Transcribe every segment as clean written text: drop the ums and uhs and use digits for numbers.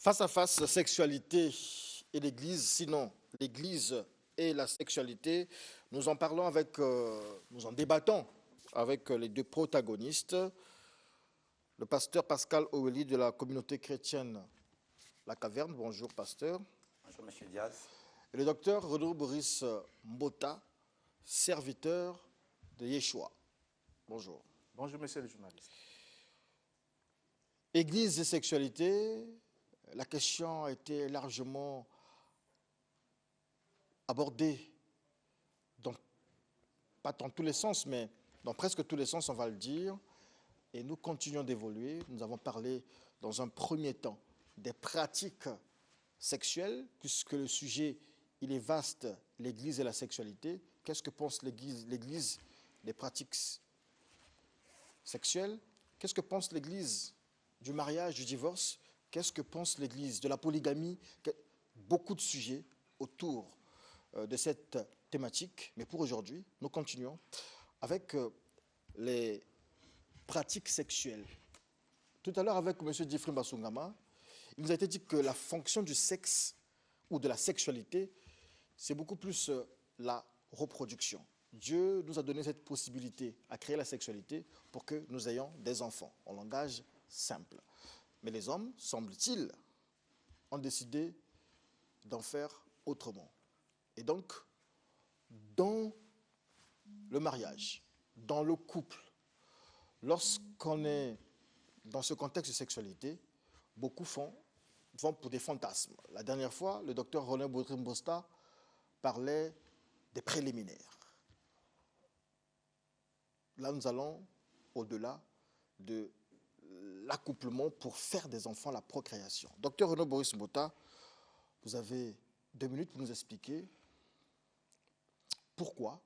Face à face, sexualité et l'Église, sinon l'Église et la sexualité, nous en parlons avec, nous en débattons avec les deux protagonistes, le pasteur Pascal Oweli de la communauté chrétienne La Caverne. Bonjour pasteur. Bonjour Monsieur Diaz. Et le docteur Renaud Boris Mbota, serviteur de Yeshua. Bonjour. Bonjour Monsieur le journaliste. Église et sexualité, la question a été largement abordée, pas dans tous les sens, mais dans presque tous les sens, on va le dire. Et nous continuons d'évoluer. Nous avons parlé dans un premier temps des pratiques sexuelles, puisque le sujet, il est vaste, l'Église et la sexualité. Qu'est-ce que pense l'Église des pratiques sexuelles? Qu'est-ce que pense l'Église du mariage, du divorce? Qu'est-ce que pense l'Église de la polygamie? Beaucoup de sujets autour de cette thématique. Mais pour aujourd'hui, nous continuons avec les pratiques sexuelles. Tout à l'heure, avec M. Diefrim Basungama, il nous a été dit que la fonction du sexe ou de la sexualité, c'est beaucoup plus la reproduction. Dieu nous a donné cette possibilité à créer la sexualité pour que nous ayons des enfants, en langage simple. Mais les hommes, semble-t-il, ont décidé d'en faire autrement. Et donc, dans le mariage, dans le couple, lorsqu'on est dans ce contexte de sexualité, beaucoup vont pour des fantasmes. La dernière fois, le docteur René Boutrim-Bosta parlait des préliminaires. Là, nous allons au-delà de l'accouplement pour faire des enfants, la procréation. Docteur René Boris Mbota, vous avez 2 minutes pour nous expliquer pourquoi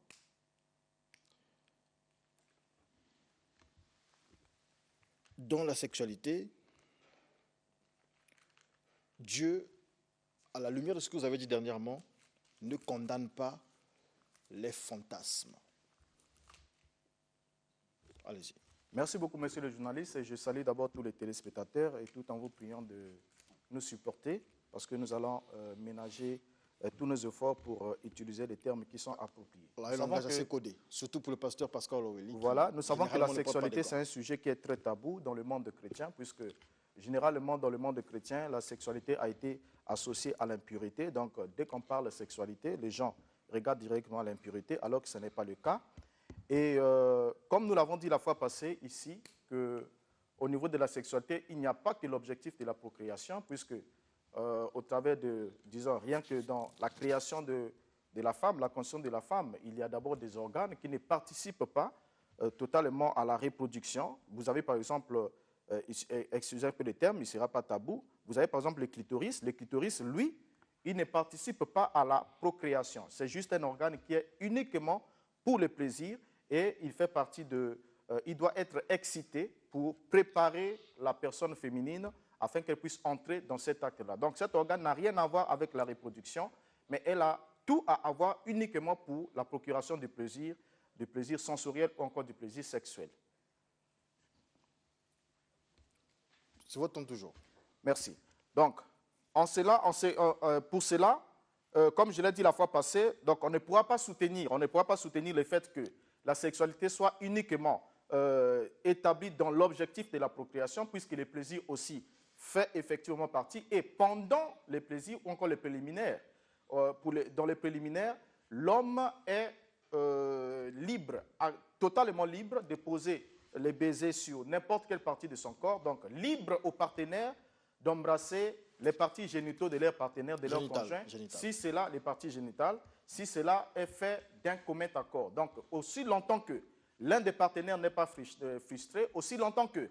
dans la sexualité, Dieu, à la lumière de ce que vous avez dit dernièrement, ne condamne pas les fantasmes. Allez-y. Merci beaucoup Monsieur le journaliste et je salue d'abord tous les téléspectateurs et tout en vous priant de nous supporter parce que nous allons ménager tous nos efforts pour utiliser les termes qui sont appropriés. Un langage assez codé, surtout pour le pasteur Pascal Oweli. Voilà, nous savons que la sexualité c'est un sujet qui est très tabou dans le monde chrétien puisque généralement dans le monde chrétien, la sexualité a été associée à l'impureté. Donc dès qu'on parle de sexualité, les gens regardent directement à l'impureté alors que ce n'est pas le cas. Et comme nous l'avons dit la fois passée ici, qu'au niveau de la sexualité, il n'y a pas que l'objectif de la procréation, puisque au travers de, disons, rien que dans la création de la femme, la condition de la femme, il y a d'abord des organes qui ne participent pas totalement à la reproduction. Vous avez par exemple, excusez un peu le terme, il ne sera pas tabou, vous avez par exemple le clitoris. Le clitoris, lui, il ne participe pas à la procréation. C'est juste un organe qui est uniquement pour le plaisir. Et il fait partie il doit être excité pour préparer la personne féminine afin qu'elle puisse entrer dans cet acte-là. Donc cet organe n'a rien à voir avec la reproduction, mais elle a tout à avoir uniquement pour la procuration du plaisir sensoriel ou encore du plaisir sexuel. C'est votre temps toujours. Merci. Donc, pour cela, comme je l'ai dit la fois passée, donc on ne pourra pas soutenir le fait que la sexualité soit uniquement établie dans l'objectif de la procréation, puisque le plaisir aussi fait effectivement partie. Et pendant les plaisirs ou encore les préliminaires, dans les préliminaires, l'homme est totalement libre de poser les baisers sur n'importe quelle partie de son corps, donc libre aux partenaires d'embrasser les parties génitaux de leur partenaire, de leur conjoint, si c'est là les parties génitales, si cela est fait d'un commun accord. Donc, aussi longtemps que l'un des partenaires n'est pas frustré, aussi longtemps que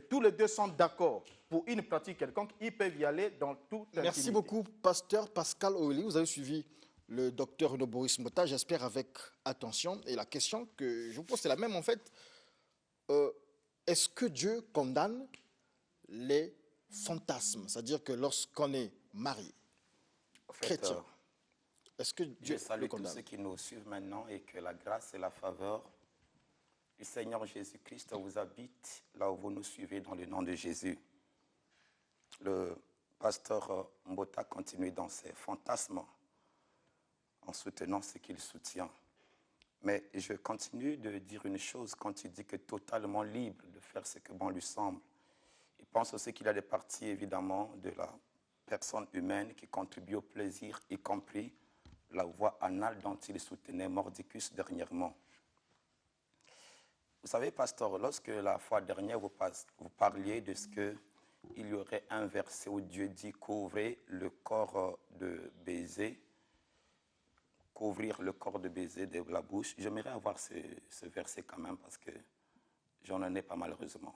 tous les deux sont d'accord pour une pratique quelconque, ils peuvent y aller dans toute intimité. Merci beaucoup, pasteur Pascal Oweli. Vous avez suivi le docteur Renaud Boris Mbota, j'espère avec attention. Et la question que je vous pose, c'est la même en fait. Est-ce que Dieu condamne les fantasmes? C'est-à-dire que lorsqu'on est marié, chrétien, est-ce que Dieu je salue le condamne? tous ceux qui nous suivent maintenant et que la grâce et la faveur du Seigneur Jésus-Christ vous habite là où vous nous suivez dans le nom de Jésus. Le pasteur Mbota continue dans ses fantasmes en soutenant ce qu'il soutient. Mais je continue de dire une chose quand il dit qu'il est totalement libre de faire ce que bon lui semble. Il pense aussi qu'il y a des parties, évidemment, de la personne humaine qui contribuent au plaisir, y compris la voie anale dont il soutenait Mordicus dernièrement. Vous savez, pasteur, lorsque la fois dernière, vous parliez de ce qu'il y aurait un verset où Dieu dit « couvrez le corps de baiser », couvrir le corps de baiser de la bouche. J'aimerais avoir ce verset quand même parce que j'en ai pas malheureusement.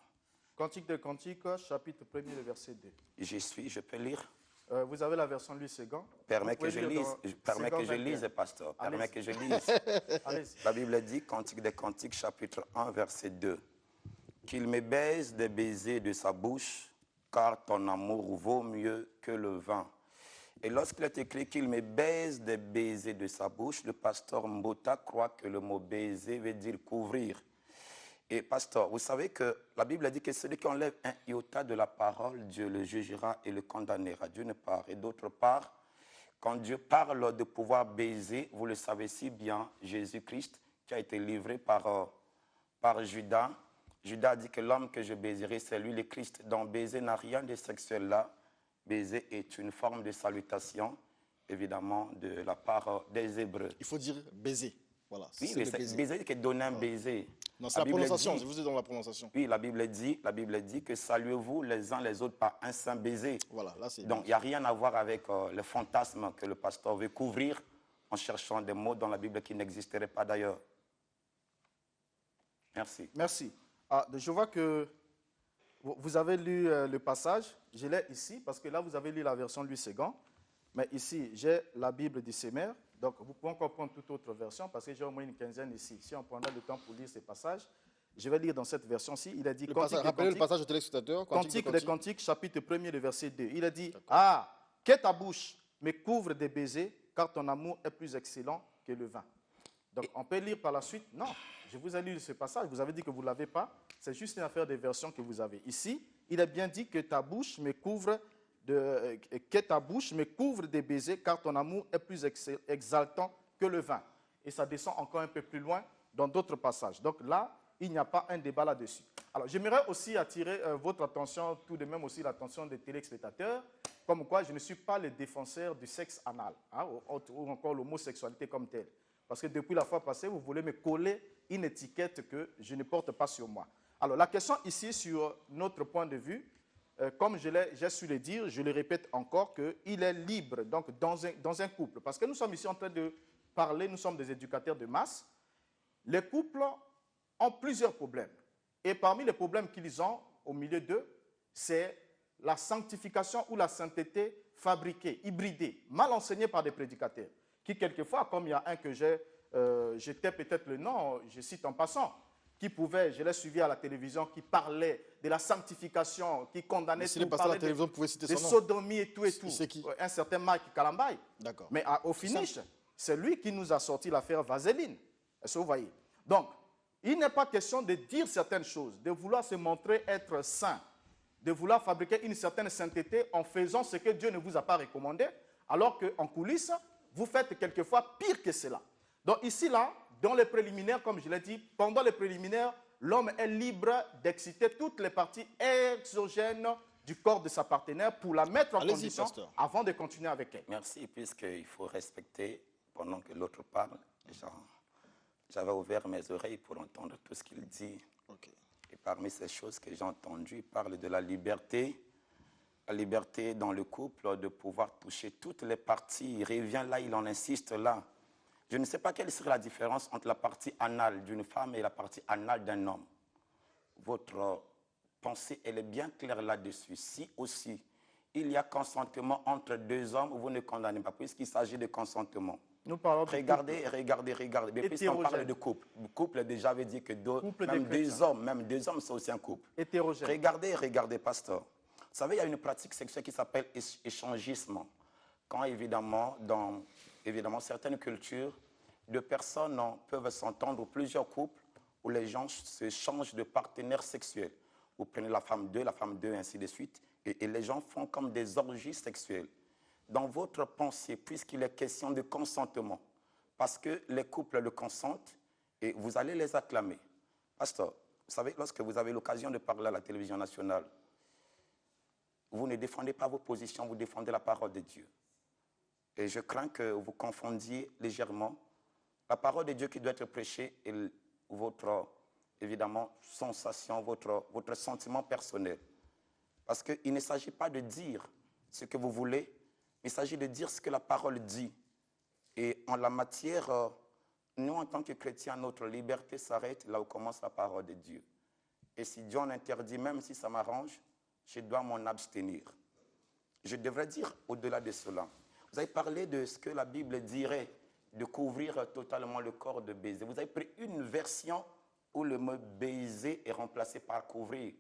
Cantique de Cantique, chapitre 1er, le verset 2. J'y suis, je peux lire. Vous avez la version Louis Ségan. Permets que je lise, pasteur. Permets que je lise. La Bible dit, Cantique des Cantiques, chapitre 1, verset 2. Qu'il me baise des baisers de sa bouche, car ton amour vaut mieux que le vin. Et lorsqu'il est écrit qu'il me baise des baisers de sa bouche, le pasteur Mbota croit que le mot baiser veut dire couvrir. Et pasteur, vous savez que la Bible dit que celui qui enlève un iota de la parole, Dieu le jugera et le condamnera, d'une part. Et d'autre part, quand Dieu parle de pouvoir baiser, vous le savez si bien, Jésus-Christ qui a été livré par Judas. Judas dit que l'homme que je baiserai, c'est lui le Christ. Donc baiser n'a rien de sexuel là. Baiser est une forme de salutation, évidemment, de la part des Hébreux. Il faut dire baiser. Voilà, oui, mais c'est baiser qui est donner un baiser. Non, c'est la prononciation, je vous ai dans la prononciation. Oui, la Bible dit que saluez-vous les uns les autres par un saint baiser. Voilà, là c'est. Donc, il n'y a rien à voir avec le fantasme que le pasteur veut couvrir en cherchant des mots dans la Bible qui n'existeraient pas d'ailleurs. Merci. Merci. Je vois que vous avez lu le passage. Je l'ai ici parce que là, vous avez lu la version Louis Ségan. Mais ici, j'ai la Bible du Sémère. Donc, vous pouvez encore prendre toute autre version parce que j'ai au moins une quinzaine ici. Si on prendra le temps pour lire ces passages, je vais lire dans cette version-ci. Il a dit rappelez le passage au téléspectateur. Cantique des Cantiques, chapitre 1er, le verset 2. Il a dit « Ah, que ta bouche me couvre des baisers, car ton amour est plus excellent que le vin. » Donc, on peut lire par la suite. Non, je vous ai lu ce passage. Vous avez dit que vous ne l'avez pas. C'est juste une affaire de version que vous avez. Ici, il a bien dit que ta bouche me couvre des baisers, car ton amour est plus exaltant que le vin. Et ça descend encore un peu plus loin dans d'autres passages. Donc là, il n'y a pas un débat là-dessus. Alors, j'aimerais aussi attirer votre attention, tout de même aussi l'attention des téléspectateurs, comme quoi je ne suis pas le défenseur du sexe anal, ou encore l'homosexualité comme telle. Parce que depuis la fois passée, vous voulez me coller une étiquette que je ne porte pas sur moi. Alors, la question ici, sur notre point de vue, comme j'ai su le dire, je le répète encore, qu'il est libre donc, dans un couple. Parce que nous sommes ici en train de parler, nous sommes des éducateurs de masse. Les couples ont plusieurs problèmes. Et parmi les problèmes qu'ils ont au milieu d'eux, c'est la sanctification ou la sainteté fabriquée, hybridée, mal enseignée par des prédicateurs, qui quelquefois, comme il y a un que j'étais peut-être le nom, je cite en passant, qui pouvait, je l'ai suivi à la télévision, qui parlait de la sanctification, qui condamnait tout, parlait de sodomie et tout et tout. C'est qui? Un certain Mike Kalambay. D'accord. Mais au finish, c'est lui qui nous a sorti l'affaire Vaseline. Est-ce que vous voyez? Donc, il n'est pas question de dire certaines choses, de vouloir se montrer être saint, de vouloir fabriquer une certaine sainteté en faisant ce que Dieu ne vous a pas recommandé, alors qu'en coulisses, vous faites quelquefois pire que cela. Donc ici, là, dans les préliminaires, comme je l'ai dit, pendant les préliminaires, l'homme est libre d'exciter toutes les parties exogènes du corps de sa partenaire pour la mettre en condition avant de continuer avec elle. Merci, puisqu'il faut respecter, pendant que l'autre parle, j'avais ouvert mes oreilles pour entendre tout ce qu'il dit. Okay. Et parmi ces choses que j'ai entendues, il parle de la liberté dans le couple, de pouvoir toucher toutes les parties. Il revient là, il en insiste là. Je ne sais pas quelle serait la différence entre la partie anale d'une femme et la partie anale d'un homme. Votre pensée, elle est bien claire là-dessus. Si aussi il y a consentement entre deux hommes, vous ne condamnez pas, puisqu'il s'agit de consentement. Nous parlons regardez. Mais puisqu'on parle de couple, le couple déjà veut dire que deux hommes, c'est aussi un couple. Hétérogène. Regardez, pasteur. Vous savez, il y a une pratique sexuelle qui s'appelle échangisme. Quand évidemment, dans certaines cultures, deux personnes peuvent s'entendre, plusieurs couples, où les gens se changent de partenaires sexuels. Vous prenez la femme 2, ainsi de suite, Et les gens font comme des orgies sexuelles. Dans votre pensée, puisqu'il est question de consentement, parce que les couples le consentent et vous allez les acclamer. Pasteur, vous savez, lorsque vous avez l'occasion de parler à la télévision nationale, vous ne défendez pas vos positions, vous défendez la parole de Dieu. Et je crains que vous confondiez légèrement la parole de Dieu qui doit être prêchée et votre, évidemment, sensation, votre sentiment personnel. Parce qu'il ne s'agit pas de dire ce que vous voulez, il s'agit de dire ce que la parole dit. Et en la matière, nous, en tant que chrétiens, notre liberté s'arrête là où commence la parole de Dieu. Et si Dieu en interdit, même si ça m'arrange, je dois m'en abstenir. Je devrais dire au-delà de cela. Vous avez parlé de ce que la Bible dirait de couvrir totalement le corps de baiser. Vous avez pris une version où le mot baiser est remplacé par couvrir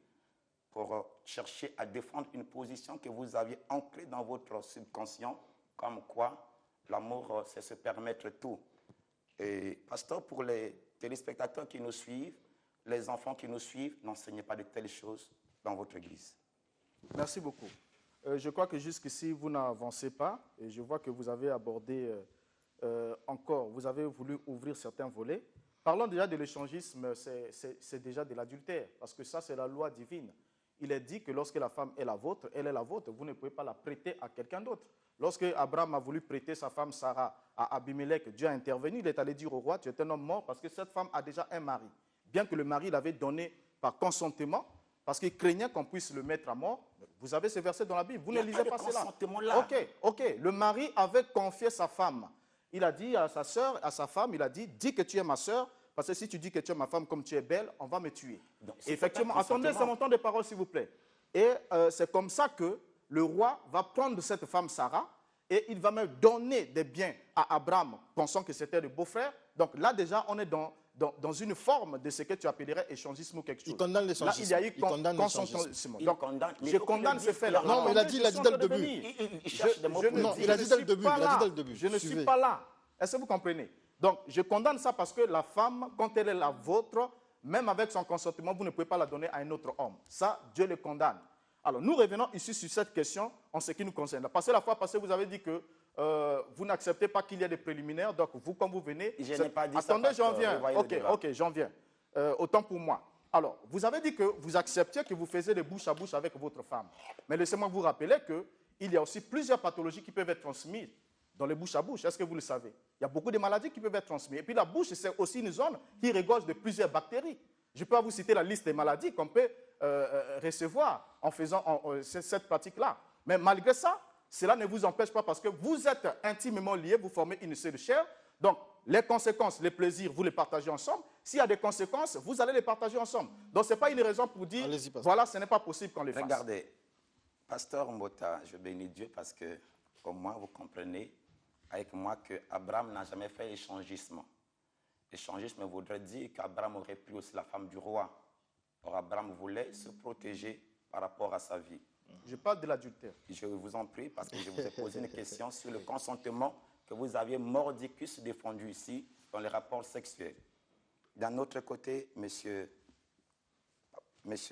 pour chercher à défendre une position que vous aviez ancrée dans votre subconscient, comme quoi l'amour, c'est se permettre tout. Et pasteur, pour les téléspectateurs qui nous suivent, les enfants qui nous suivent, n'enseignez pas de telles choses dans votre église. Merci beaucoup. Je crois que jusqu'ici, vous n'avancez pas et je vois que vous avez abordé encore, vous avez voulu ouvrir certains volets. Parlons déjà de l'échangisme, c'est déjà de l'adultère, parce que ça, c'est la loi divine. Il est dit que lorsque la femme est la vôtre, elle est la vôtre, vous ne pouvez pas la prêter à quelqu'un d'autre. Lorsque Abraham a voulu prêter sa femme Sarah à Abimelech, Dieu a intervenu, il est allé dire au roi, tu es un homme mort parce que cette femme a déjà un mari. Bien que le mari l'avait donné par consentement, parce qu'il craignait qu'on puisse le mettre à mort. Vous avez ce verset dans la Bible, vous ne lisez pas cela. Ok, le mari avait confié sa femme. Il a dit à sa sœur, à sa femme, il a dit, dis que tu es ma sœur, parce que si tu dis que tu es ma femme comme tu es belle, on va me tuer. Donc, effectivement, attendez, c'est mon temps de parole, s'il vous plaît. Et c'est comme ça que le roi va prendre cette femme Sarah et il va me donner des biens à Abraham, pensant que c'était le beau-frère. Donc là, déjà, on est dans une forme de ce que tu appellerais échangisme ou quelque chose. Il condamne l'échangisme. Là, il y a eu consentement. Donc, je condamne ce fait-là. Non, mais il a dit dès le début. Il a dit dès le début. Je ne suis pas là. Est-ce que vous comprenez? Donc, je condamne ça parce que la femme, quand elle est la vôtre, même avec son consentement, vous ne pouvez pas la donner à un autre homme. Ça, Dieu le condamne. Alors, nous revenons ici sur cette question en ce qui nous concerne. Parce que la fois passée, vous avez dit que vous n'acceptez pas qu'il y ait des préliminaires. Donc, vous, quand vous venez... Je n'ai pas dit attendez, ça. Attendez, j'en viens. Ok, j'en viens. Autant pour moi. Alors, vous avez dit que vous acceptiez que vous faisiez des bouche à bouche avec votre femme. Mais laissez-moi vous rappeler qu'il y a aussi plusieurs pathologies qui peuvent être transmises dans les bouches à bouche. Est-ce que vous le savez? Il y a beaucoup de maladies qui peuvent être transmises. Et puis la bouche, c'est aussi une zone qui regorge de plusieurs bactéries. Je peux vous citer la liste des maladies qu'on peut recevoir en faisant cette pratique-là. Mais malgré ça, cela ne vous empêche pas parce que vous êtes intimement liés, vous formez une seule chair. Donc, les conséquences, les plaisirs, vous les partagez ensemble. S'il y a des conséquences, vous allez les partager ensemble. Donc, ce n'est pas une raison pour dire, voilà, ce n'est pas possible qu'on les fasse. Regardez, Pasteur Mbota, je bénis Dieu parce que, au moins, vous comprenez avec moi qu'Abraham n'a jamais fait échangisme. Échangisme voudrait dire qu'Abraham aurait pris aussi la femme du roi. Or, Abraham voulait se protéger par rapport à sa vie. Je parle de l'adultère. Je vous en prie parce que je vous ai posé une question sur le consentement que vous aviez mordicus défendu ici dans les rapports sexuels. D'un autre côté, monsieur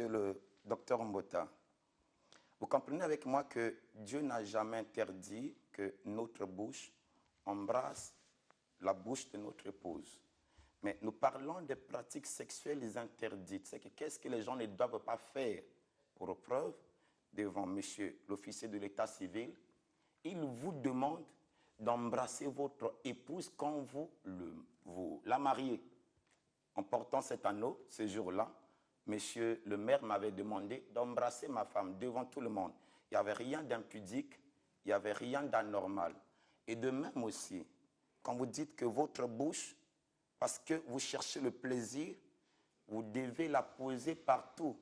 le docteur Mbota, vous comprenez avec moi que Dieu n'a jamais interdit que notre bouche embrasse la bouche de notre épouse. Mais nous parlons des pratiques sexuelles interdites. C'est que qu'est-ce que les gens ne doivent pas faire? Pour preuve, devant monsieur l'officier de l'état civil, il vous demande d'embrasser votre épouse quand vous la mariez. En portant cet anneau, ce jour-là, monsieur le maire m'avait demandé d'embrasser ma femme devant tout le monde. Il n'y avait rien d'impudique, il n'y avait rien d'anormal. Et de même aussi, quand vous dites que votre bouche, parce que vous cherchez le plaisir, vous devez la poser partout.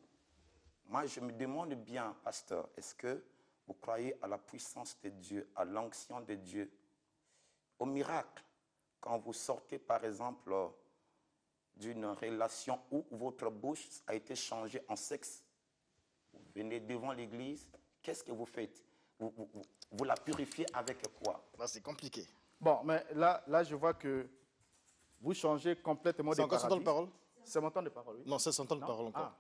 Moi, je me demande bien, pasteur, est-ce que vous croyez à la puissance de Dieu, à l'onction de Dieu, au miracle? Quand vous sortez, par exemple, d'une relation où votre bouche a été changée en sexe, vous venez devant l'église, qu'est-ce que vous faites? Vous la purifiez avec quoi? C'est compliqué. Bon, mais là, je vois que vous changez complètement de paradigme. C'est encore son temps de parole? C'est mon temps de parole, oui. Non, c'est son temps de parole encore.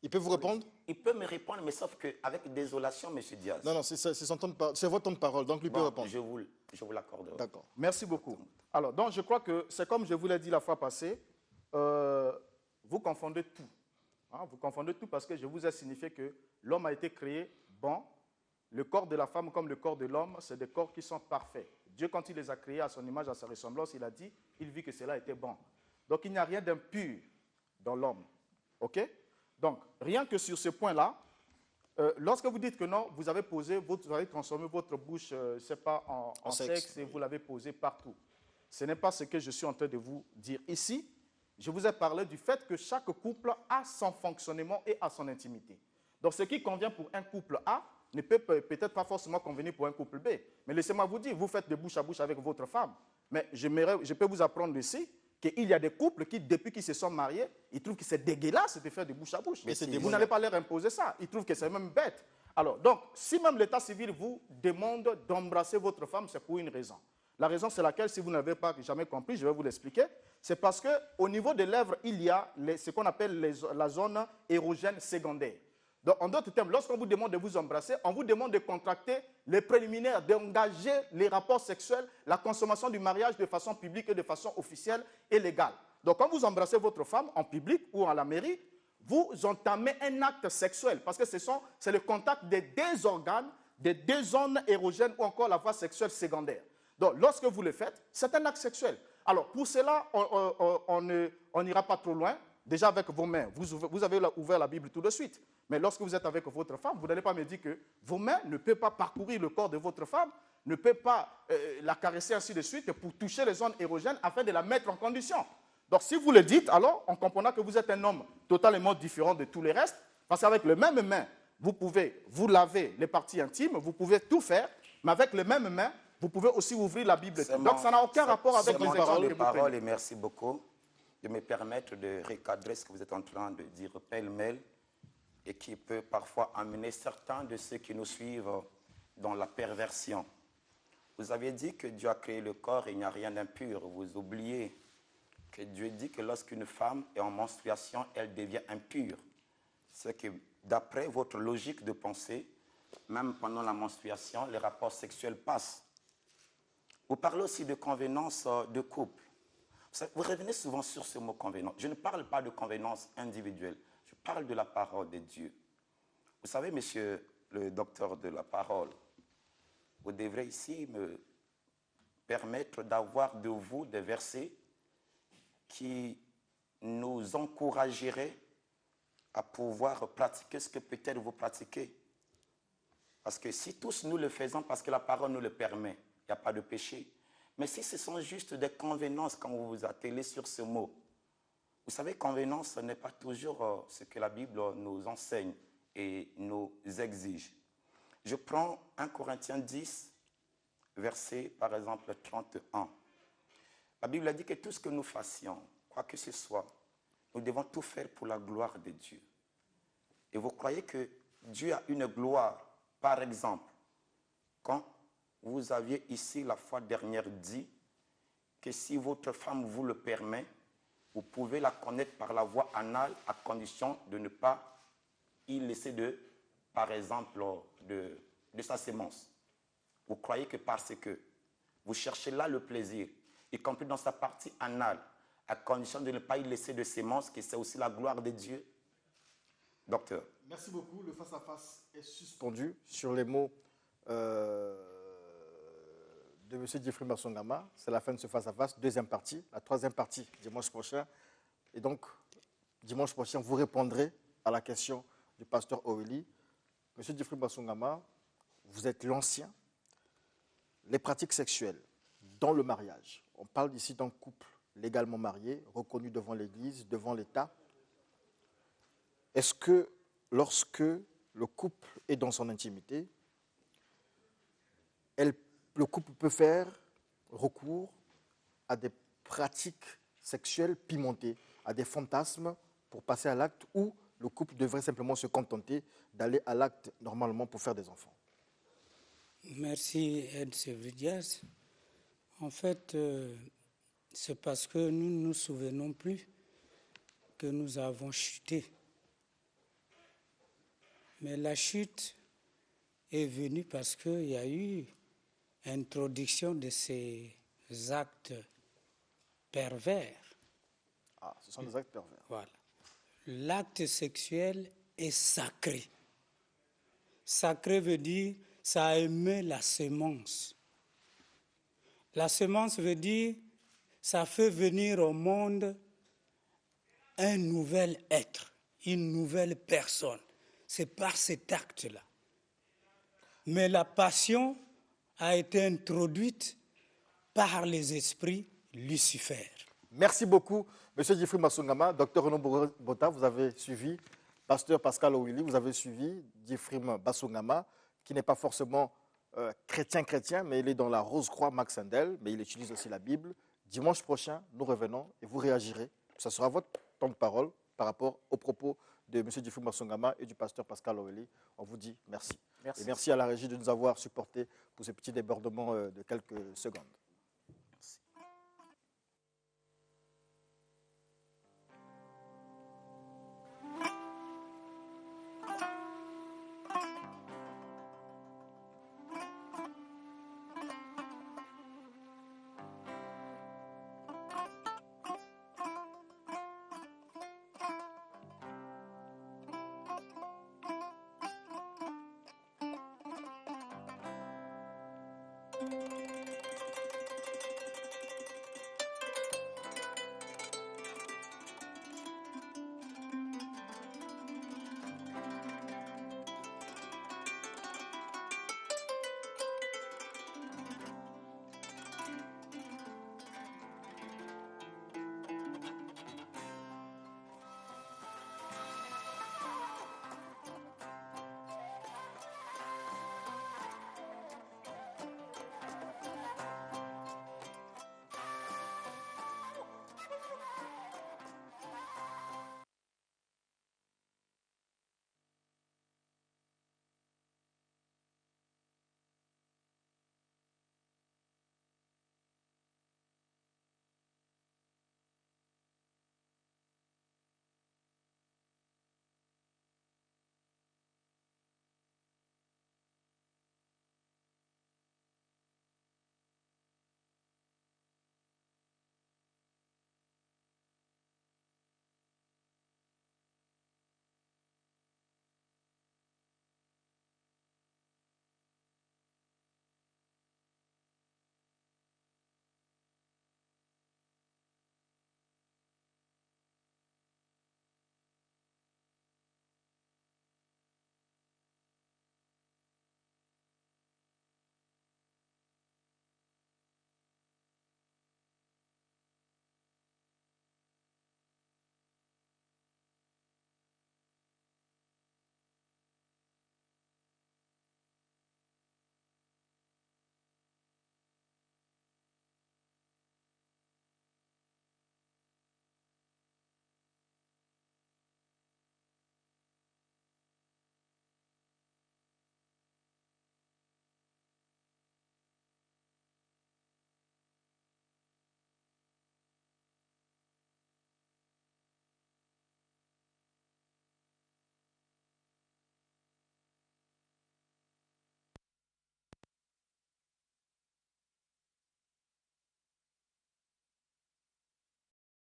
Il peut vous répondre? Il peut me répondre, mais sauf qu'avec désolation, M. Diaz. Non, c'est votre temps de parole, donc lui peut répondre. Je vous l'accorde. D'accord. Merci beaucoup. Alors, donc, je crois que c'est comme je vous l'ai dit la fois passée, vous confondez tout. Hein, vous confondez tout parce que je vous ai signifié que l'homme a été créé bon. Le corps de la femme comme le corps de l'homme, c'est des corps qui sont parfaits. Dieu, quand il les a créés à son image, à sa ressemblance, il a dit, il vit que cela était bon. Donc, il n'y a rien d'impur dans l'homme. OK? Donc, rien que sur ce point-là, lorsque vous dites que non, vous avez transformé votre bouche, je ne sais pas, en sexe et vous l'avez posé partout. Ce n'est pas ce que je suis en train de vous dire ici. Je vous ai parlé du fait que chaque couple a son fonctionnement et a son intimité. Donc, ce qui convient pour un couple A ne peut peut-être pas forcément convenir pour un couple B. Mais laissez-moi vous dire, vous faites de bouche à bouche avec votre femme. Mais je peux vous apprendre ici qu'il y a des couples qui, depuis qu'ils se sont mariés, ils trouvent que c'est dégueulasse de faire de bouche à bouche. Mais vous n'allez pas leur imposer ça. Ils trouvent que c'est même bête. Alors, donc, si même l'état civil vous demande d'embrasser votre femme, c'est pour une raison. La raison, c'est laquelle, si vous n'avez pas jamais compris, je vais vous l'expliquer. C'est parce qu'au niveau des lèvres, il y a ce qu'on appelle la zone érogène secondaire. Donc, en d'autres termes, lorsqu'on vous demande de vous embrasser, on vous demande de contracter les préliminaires, d'engager les rapports sexuels, la consommation du mariage de façon publique et de façon officielle et légale. Donc, quand vous embrassez votre femme en public ou à la mairie, vous entamez un acte sexuel parce que c'est le contact des deux organes, des deux zones érogènes ou encore la voie sexuelle secondaire. Donc, lorsque vous le faites, c'est un acte sexuel. Alors, pour cela, on n'ira pas trop loin. Déjà avec vos mains, vous avez ouvert la Bible tout de suite. Mais lorsque vous êtes avec votre femme, vous n'allez pas me dire que vos mains ne peuvent pas parcourir le corps de votre femme, ne peuvent pas la caresser ainsi de suite pour toucher les zones érogènes afin de la mettre en condition. Donc si vous le dites, alors on comprendra que vous êtes un homme totalement différent de tous les restes, parce qu'avec les mêmes mains, vous pouvez vous laver les parties intimes, vous pouvez tout faire, mais avec les mêmes mains, vous pouvez aussi ouvrir la Bible. Donc ça n'a aucun rapport avec les exemples que vous prenez. Et merci beaucoup de me permettre de recadrer ce que vous êtes en train de dire pêle-mêle et qui peut parfois amener certains de ceux qui nous suivent dans la perversion. Vous avez dit que Dieu a créé le corps et il n'y a rien d'impur. Vous oubliez que Dieu dit que lorsqu'une femme est en menstruation, elle devient impure. C'est que d'après votre logique de pensée, même pendant la menstruation, les rapports sexuels passent. Vous parlez aussi de convenance de couple. Vous revenez souvent sur ce mot convenance. Je ne parle pas de convenance individuelle. Je parle de la parole de Dieu. Vous savez, monsieur le docteur de la parole, vous devrez ici me permettre d'avoir de vous des versets qui nous encourageraient à pouvoir pratiquer ce que peut-être vous pratiquez. Parce que si tous nous le faisons parce que la parole nous le permet, il n'y a pas de péché. Mais si ce sont juste des convenances, quand vous vous attelez sur ce mot, vous savez, convenance, ce n'est pas toujours ce que la Bible nous enseigne et nous exige. Je prends 1 Corinthiens 10, verset, par exemple, 31. La Bible dit que tout ce que nous fassions, quoi que ce soit, nous devons tout faire pour la gloire de Dieu. Et vous croyez que Dieu a une gloire, par exemple, quand vous aviez ici la fois dernière dit que si votre femme vous le permet, vous pouvez la connaître par la voie anale à condition de ne pas y laisser par exemple, de sa sémence. Vous croyez que parce que vous cherchez là le plaisir, y compris dans sa partie anale, à condition de ne pas y laisser de sémence, que c'est aussi la gloire de Dieu? Docteur. Merci beaucoup. Le face-à-face est suspendu sur les mots de M. Jeffrey Masongama. C'est la fin de ce face-à-face. Deuxième partie. La troisième partie, dimanche prochain. Et donc, dimanche prochain, vous répondrez à la question du pasteur Aurélie. M. Jeffrey Masongama, vous êtes l'ancien. Les pratiques sexuelles dans le mariage. On parle ici d'un couple légalement marié, reconnu devant l'Église, devant l'État. Est-ce que lorsque le couple est dans son intimité, le couple peut faire recours à des pratiques sexuelles pimentées, à des fantasmes pour passer à l'acte, ou le couple devrait simplement se contenter d'aller à l'acte normalement pour faire des enfants? Merci, Ed Sevridias. En fait, c'est parce que nous ne nous souvenons plus que nous avons chuté. Mais la chute est venue parce qu'il y a eu introduction de ces actes pervers. Ah, ce sont des actes pervers. Voilà. L'acte sexuel est sacré. Sacré veut dire ça émet la semence. La semence veut dire ça fait venir au monde un nouvel être, une nouvelle personne. C'est par cet acte-là. Mais la passion a été introduite par les esprits Lucifer. Merci beaucoup, M. Jeffrey Masungama. Dr Renaud Bota, vous avez suivi. Pasteur Pascal Owili, vous avez suivi. Jeffrey Masungama, qui n'est pas forcément chrétien, mais il est dans la Rose-Croix Max Sandel, mais il utilise aussi la Bible. Dimanche prochain, nous revenons et vous réagirez. Ce sera votre temps de parole par rapport aux propos de M. Jeffrey Masungama et du pasteur Pascal Owili. On vous dit merci. Merci. Et merci à la régie de nous avoir supportés pour ce petit débordement de quelques secondes. Merci.